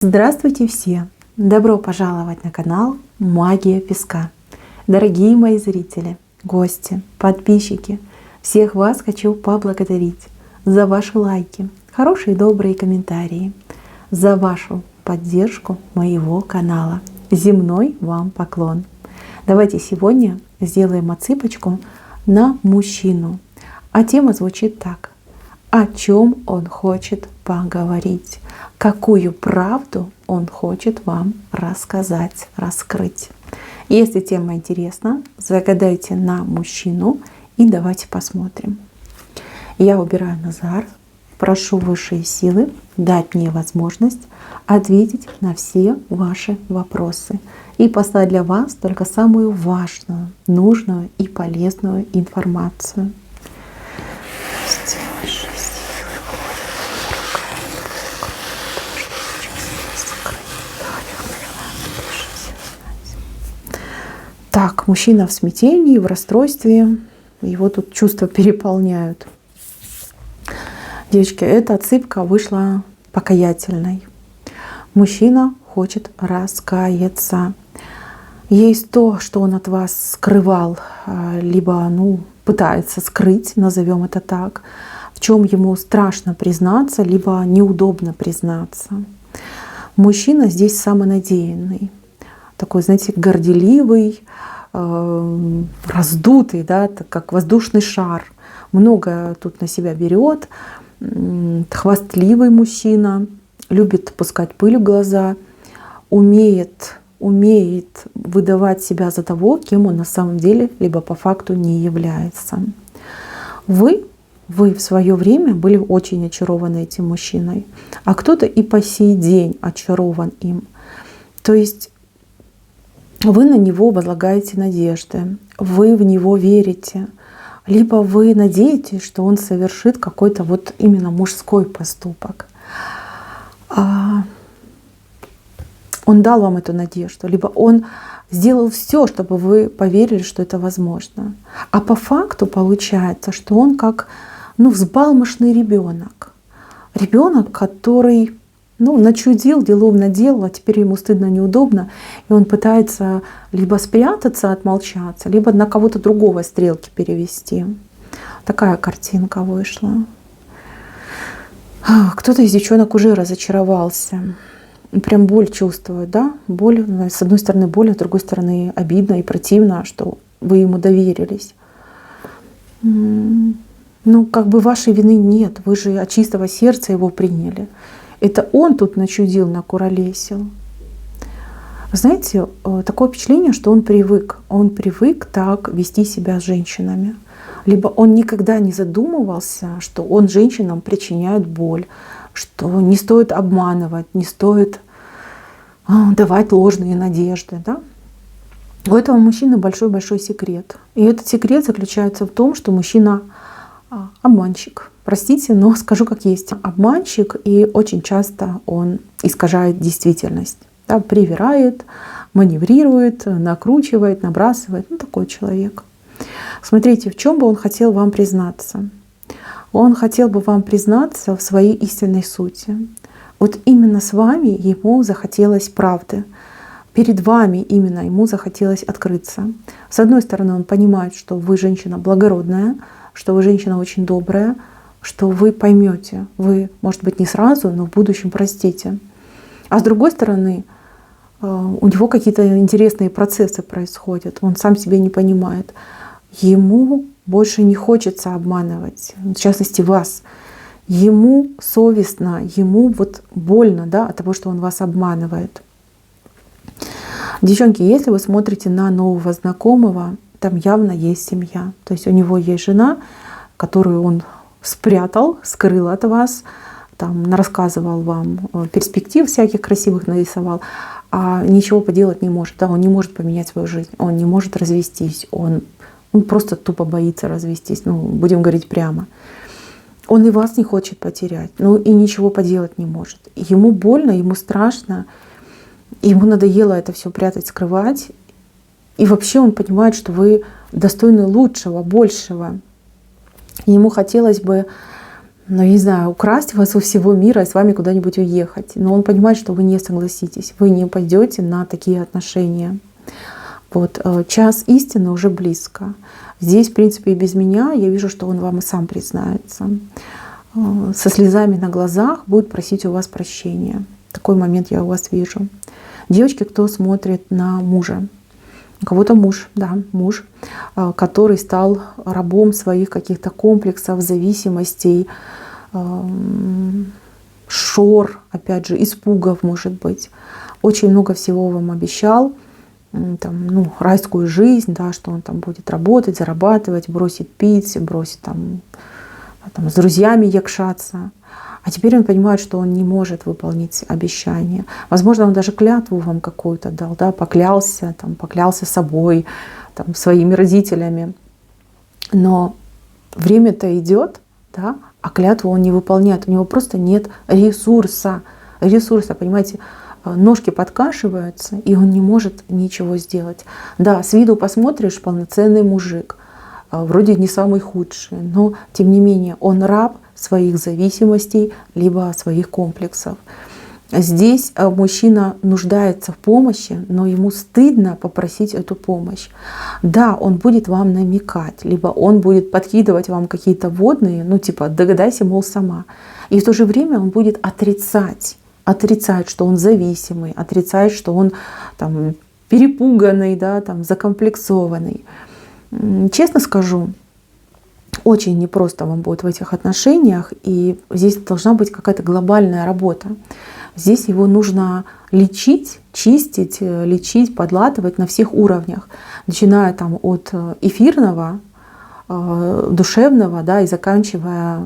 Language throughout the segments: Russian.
Здравствуйте все! Добро пожаловать на канал Магия Песка. Дорогие мои зрители, гости, подписчики, всех вас хочу поблагодарить за ваши лайки, хорошие добрые комментарии, за вашу поддержку моего канала. Земной вам поклон! Давайте сегодня сделаем отсыпочку на мужчину. А тема звучит так. О чем он хочет поговорить? Какую правду он хочет вам рассказать, раскрыть? Если тема интересна, загадайте на мужчину и давайте посмотрим. Я убираю назар, прошу высшие силы дать мне возможность ответить на все ваши вопросы и послать для вас только самую важную, нужную и полезную информацию. Так, мужчина в смятении, в расстройстве, его тут чувства переполняют. Девочки, эта отсыпка вышла покаятельной. Мужчина хочет раскаяться. Есть то, что он от вас скрывал, либо пытается скрыть, назовем это так, в чем ему страшно признаться, либо неудобно признаться. Мужчина здесь самонадеянный, такой, знаете, горделивый, раздутый, да, как воздушный шар. Много тут на себя берет, хвастливый мужчина, любит пускать пыль в глаза, умеет выдавать себя за того, кем он на самом деле, либо по факту не является. Вы в свое время были очень очарованы этим мужчиной, а кто-то и по сей день очарован им. То есть вы на него возлагаете надежды, вы в него верите, либо вы надеетесь, что он совершит какой-то вот именно мужской поступок. Он дал вам эту надежду, либо он сделал все, чтобы вы поверили, что это возможно. А по факту получается, что он как взбалмошный ребенок. Ребенок, который начудил, делов наделал, а теперь ему стыдно, неудобно, и он пытается либо спрятаться, отмолчаться, либо на кого-то другого стрелки перевести. Такая картинка вышла. Кто-то из девчонок уже разочаровался. Прям боль чувствует, да? Боль, с одной стороны боль, а с другой стороны обидно и противно, что вы ему доверились. Вашей вины нет, вы же от чистого сердца его приняли. Это он тут начудил, накуролесил. Знаете, такое впечатление, что он привык так вести себя с женщинами. Либо он никогда не задумывался, что он женщинам причиняет боль, что не стоит обманывать, не стоит давать ложные надежды. Да? У этого мужчины большой-большой секрет. И этот секрет заключается в том, что мужчина обманщик. Простите, но скажу как есть. Обманщик, и очень часто он искажает действительность. Да, привирает, маневрирует, накручивает, набрасывает. Такой человек. Смотрите, в чем бы он хотел вам признаться? Он хотел бы вам признаться в своей истинной сути. Вот именно с вами ему захотелось правды. Перед вами именно ему захотелось открыться. С одной стороны, он понимает, что вы женщина благородная, что вы женщина очень добрая, что вы поймете, вы, может быть, не сразу, но в будущем простите. А с другой стороны, у него какие-то интересные процессы происходят, он сам себя не понимает. Ему больше не хочется обманывать, в частности вас. Ему совестно, ему больно, да, от того, что он вас обманывает. Девчонки, если вы смотрите на нового знакомого, там явно есть семья. То есть у него есть жена, которую он спрятал, скрыл от вас, там рассказывал вам перспектив всяких красивых, нарисовал, а ничего поделать не может. Да, он не может поменять свою жизнь, он не может развестись, он просто тупо боится развестись, будем говорить прямо. Он и вас не хочет потерять, и ничего поделать не может. Ему больно, ему страшно, ему надоело это все прятать, скрывать. И вообще он понимает, что вы достойны лучшего, большего. И ему хотелось бы ну, не знаю, украсть вас у всего мира и с вами куда-нибудь уехать. Но он понимает, что вы не согласитесь, вы не пойдете на такие отношения. Вот, час истины уже близко. Здесь, в принципе, и без меня я вижу, что он вам и сам признается. Со слезами на глазах будет просить у вас прощения. Такой момент я у вас вижу. Девочки, кто смотрит на мужа. У кого-то муж, да, муж, который стал рабом своих каких-то комплексов, зависимостей, шор, опять же, испугов, может быть. Очень много всего вам обещал. Там, ну, райскую жизнь, да, что он там будет работать, зарабатывать, бросит пить, бросит там с друзьями якшаться. А теперь он понимает, что он не может выполнить обещание. Возможно, он даже клятву вам какую-то дал, да, поклялся собой, там, своими родителями. Но время-то идет, да, а клятву он не выполняет. У него просто нет ресурса, понимаете. Ножки подкашиваются, и он не может ничего сделать. Да, с виду посмотришь, полноценный мужик, вроде не самый худший, но тем не менее он раб своих зависимостей, либо своих комплексов. Здесь мужчина нуждается в помощи, но ему стыдно попросить эту помощь. Да, он будет вам намекать, либо он будет подкидывать вам какие-то вводные, ну типа догадайся, мол, сама. И в то же время он будет отрицать, что он зависимый, отрицает, что он там перепуганный, да, там, закомплексованный. Честно скажу, очень непросто вам будет в этих отношениях, и здесь должна быть какая-то глобальная работа. Здесь его нужно лечить, чистить, лечить, подлатывать на всех уровнях, начиная там от эфирного, душевного, да, и заканчивая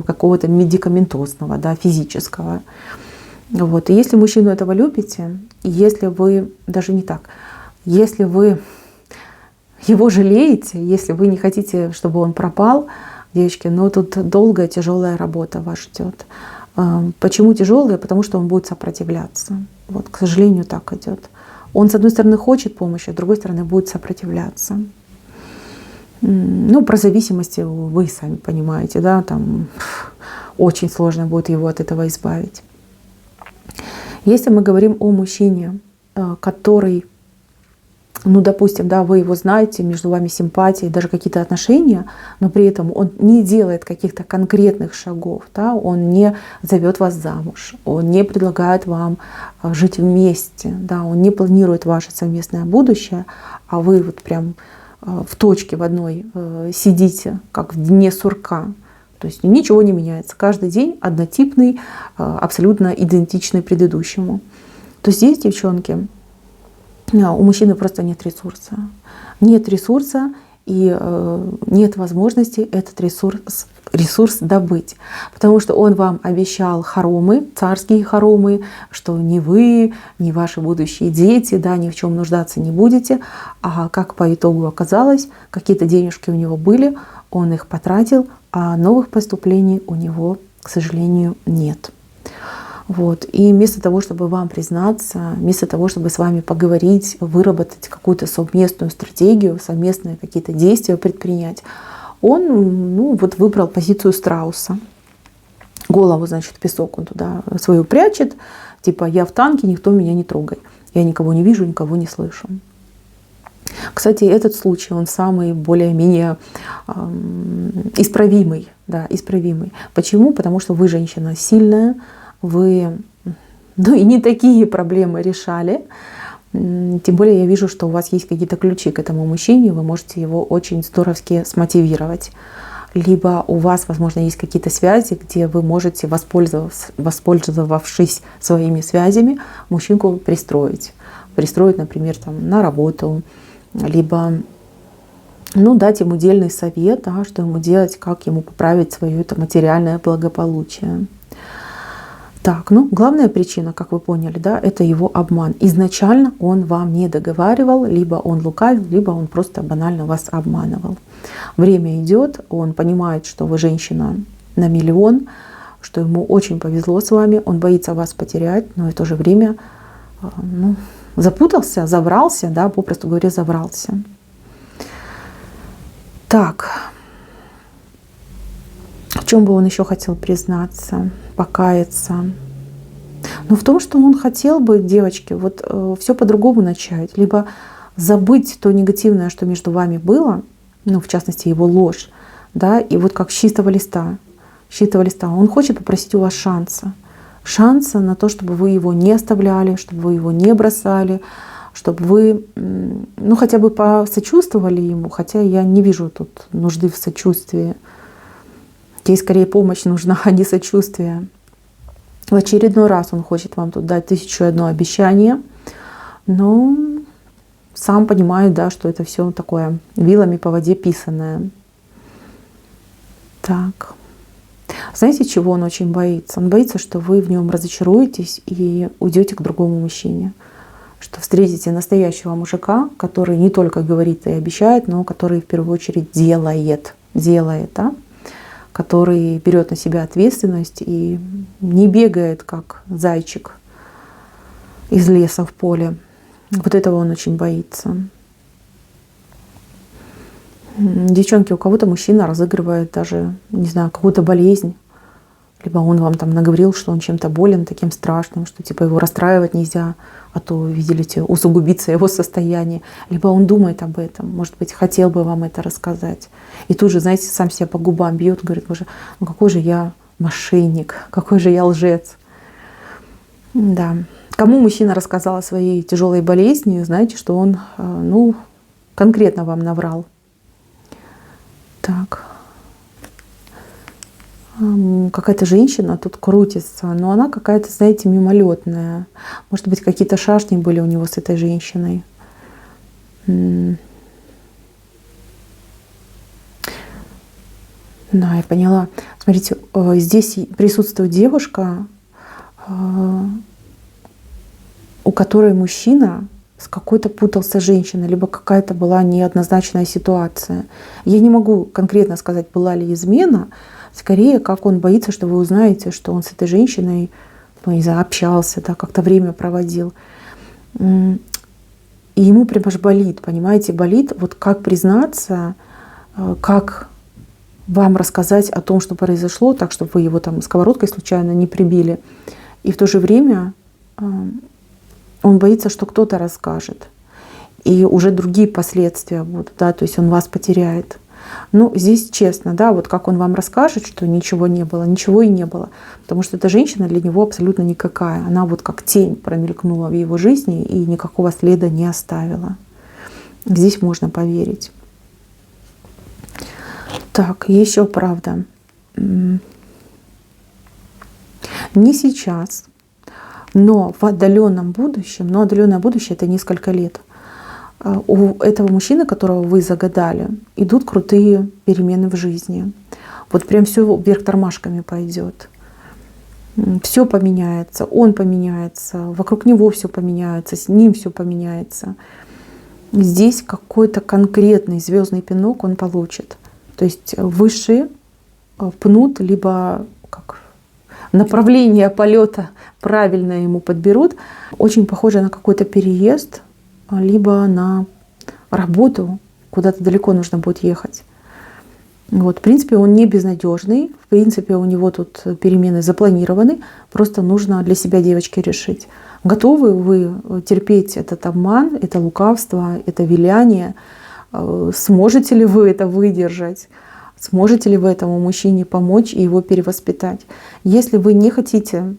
какого-то медикаментозного, да, физического. Вот. И если мужчину этого любите, и если вы, даже не так, если вы его жалеете, если вы не хотите, чтобы он пропал, девочки, тут долгая, тяжелая работа вас ждет. Почему тяжелая? Потому что он будет сопротивляться. Вот, к сожалению, так идет. Он, с одной стороны, хочет помощи, а с другой стороны, будет сопротивляться. Про зависимости вы сами понимаете, да, там очень сложно будет его от этого избавить. Если мы говорим о мужчине, который, допустим, да, вы его знаете, между вами симпатии, даже какие-то отношения, но при этом он не делает каких-то конкретных шагов, да, он не зовет вас замуж, он не предлагает вам жить вместе, да, он не планирует ваше совместное будущее, а вы вот прям в точке в одной сидите, как в дне сурка. То есть ничего не меняется. Каждый день однотипный, абсолютно идентичный предыдущему. То здесь, девчонки, у мужчины просто нет ресурса. Нет ресурса и нет возможности этот ресурс добыть. Потому что он вам обещал хоромы, царские хоромы, что ни вы, ни ваши будущие дети, да, ни в чем нуждаться не будете. А как по итогу оказалось, какие-то денежки у него были, он их потратил, а новых поступлений у него, к сожалению, нет. Вот. И вместо того, чтобы вам признаться, вместо того, чтобы с вами поговорить, выработать какую-то совместную стратегию, совместные какие-то действия предпринять, он выбрал позицию страуса. Голову, значит, в песок он туда свою прячет, типа я в танке, никто меня не трогает. Я никого не вижу, никого не слышу. Кстати, этот случай, он самый более-менее исправимый. Да, исправимый. Почему? Потому что вы женщина сильная, вы и не такие проблемы решали. Тем более я вижу, что у вас есть какие-то ключи к этому мужчине, вы можете его очень здоровски смотивировать. Либо у вас, возможно, есть какие-то связи, где вы можете, воспользовавшись своими связями, мужчинку пристроить. Пристроить, например, там, на работу, либо дать ему дельный совет, да, что ему делать, как ему поправить свое это материальное благополучие. Так, главная причина, как вы поняли, да, это его обман. Изначально он вам не договаривал, либо он лукавил, либо он просто банально вас обманывал. Время идет, он понимает, что вы женщина на миллион, что ему очень повезло с вами, он боится вас потерять, но в то же время запутался, заврался, да, попросту говоря, заврался. Так, в чем бы он еще хотел признаться, покаяться? Но в том, что он хотел бы, девочки, вот все по-другому начать. Либо забыть то негативное, что между вами было, ну, в частности, его ложь, да, и вот как с чистого листа. Он хочет попросить у вас шанса на то, чтобы вы его не оставляли, чтобы вы его не бросали, чтобы вы, ну, хотя бы посочувствовали ему, хотя я не вижу тут нужды в сочувствии. Ей скорее помощь нужна, а не сочувствие. В очередной раз он хочет вам тут дать 1001 обещание, но сам понимает, да, что это все такое вилами по воде писанное. Так. Знаете, чего он очень боится? Он боится, что вы в нем разочаруетесь и уйдете к другому мужчине. Что встретите настоящего мужика, который не только говорит и обещает, но который в первую очередь делает, да? Который берет на себя ответственность и не бегает, как зайчик из леса в поле. Вот этого он очень боится. Девчонки, у кого-то мужчина разыгрывает даже, не знаю, какую-то болезнь. Либо он вам там наговорил, что он чем-то болен, таким страшным, что типа его расстраивать нельзя, а то, видите, усугубится его состояние. Либо он думает об этом, может быть, хотел бы вам это рассказать. И тут же, знаете, сам себя по губам бьет, говорит: боже, ну какой же я мошенник, какой же я лжец. Да. Кому мужчина рассказал о своей тяжелой болезни, знаете, что он, ну, конкретно вам наврал. Так. Какая-то женщина тут крутится, но она какая-то, знаете, мимолетная. Может быть, какие-то шашни были у него с этой женщиной. Да, я поняла. Смотрите, здесь присутствует девушка, у которой мужчина с какой-то путался женщиной, либо какая-то была неоднозначная ситуация. Я не могу конкретно сказать, была ли измена. Скорее, как он боится, что вы узнаете, что он с этой женщиной, ну, не знаю, общался, да, как-то время проводил. И ему прям аж болит, понимаете, болит. Вот как признаться, как вам рассказать о том, что произошло, так, чтобы вы его там сковородкой случайно не прибили. И в то же время он боится, что кто-то расскажет. И уже другие последствия будут, да, то есть он вас потеряет. Ну, здесь честно, да, вот как он вам расскажет, что ничего не было, ничего и не было. Потому что эта женщина для него абсолютно никакая. Она вот как тень промелькнула в его жизни и никакого следа не оставила. Здесь можно поверить. Так, еще правда. Не сейчас, но в отдаленном будущем, но отдаленное будущее — это несколько лет. У этого мужчины, которого вы загадали, идут крутые перемены в жизни. Вот прям все вверх тормашками пойдет. Все поменяется, он поменяется, вокруг него все поменяется, с ним все поменяется. Здесь какой-то конкретный звездный пинок он получит. То есть высшие пнут, либо как направление полета правильно ему подберут. Очень похоже на какой-то переезд, либо на работу, куда-то далеко нужно будет ехать. Вот, в принципе, он не безнадежный, в принципе, у него тут перемены запланированы, просто нужно для себя, девочки, решить, готовы вы терпеть этот обман, это лукавство, это виляние, сможете ли вы это выдержать, сможете ли вы этому мужчине помочь и его перевоспитать. Если вы не хотите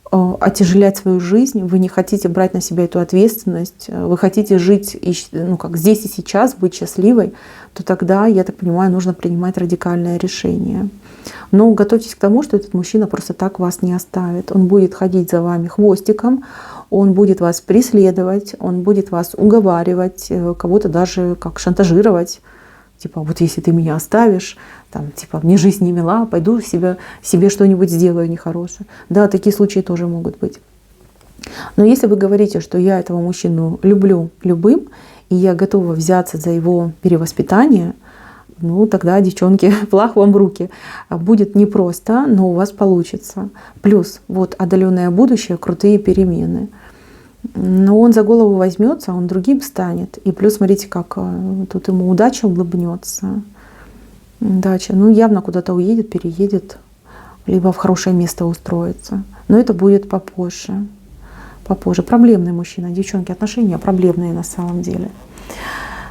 отяжелять свою жизнь, вы не хотите брать на себя эту ответственность, вы хотите жить, ну, как здесь и сейчас, быть счастливой, то тогда, я так понимаю, нужно принимать радикальное решение. Но готовьтесь к тому, что этот мужчина просто так вас не оставит. Он будет ходить за вами хвостиком, он будет вас преследовать, он будет вас уговаривать, кого-то даже как шантажировать. Типа, вот если ты меня оставишь, там, типа, мне жизнь не мила, пойду себе что-нибудь сделаю нехорошее. Да, такие случаи тоже могут быть. Но если вы говорите, что я этого мужчину люблю любым, и я готова взяться за его перевоспитание, ну тогда, девчонки, флаг вам в руки. Будет непросто, но у вас получится. Плюс вот отдаленное будущее, крутые перемены. Но он за голову возьмется, он другим станет. И плюс, смотрите, как тут ему удача улыбнется. Дача. Ну, явно куда-то уедет, переедет, либо в хорошее место устроится. Но это будет попозже. Попозже. Проблемный мужчина. Девчонки, отношения проблемные на самом деле.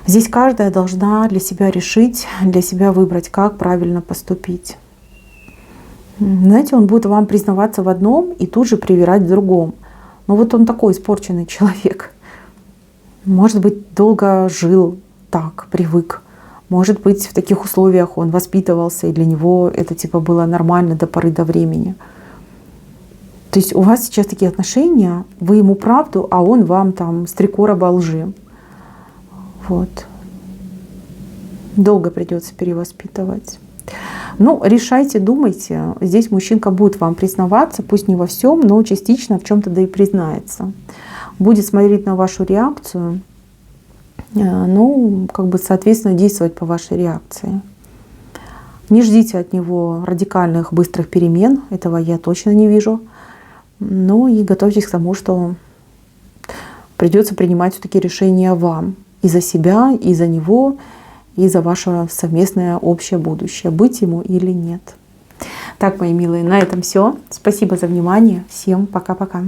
Здесь каждая должна для себя решить, для себя выбрать, как правильно поступить. Знаете, он будет вам признаваться в одном и тут же привирать в другом. Но вот он такой испорченный человек. Может быть, долго жил так, привык. Может быть, в таких условиях он воспитывался, и для него это типа было нормально до поры до времени. То есть у вас сейчас такие отношения, вы ему правду, а он вам там с 3 короба лжи. Вот. Долго придется перевоспитывать. Ну, решайте, думайте. Здесь мужчинка будет вам признаваться, пусть не во всем, но частично в чем-то да и признается. Будет смотреть на вашу реакцию, ну, как бы, соответственно, действовать по вашей реакции. Не ждите от него радикальных, быстрых перемен, этого я точно не вижу. Ну и готовьтесь к тому, что придется принимать все-таки решения вам. И за себя, и за него, и за ваше совместное общее будущее. Быть ему или нет. Так, мои милые, на этом все. Спасибо за внимание. Всем пока-пока.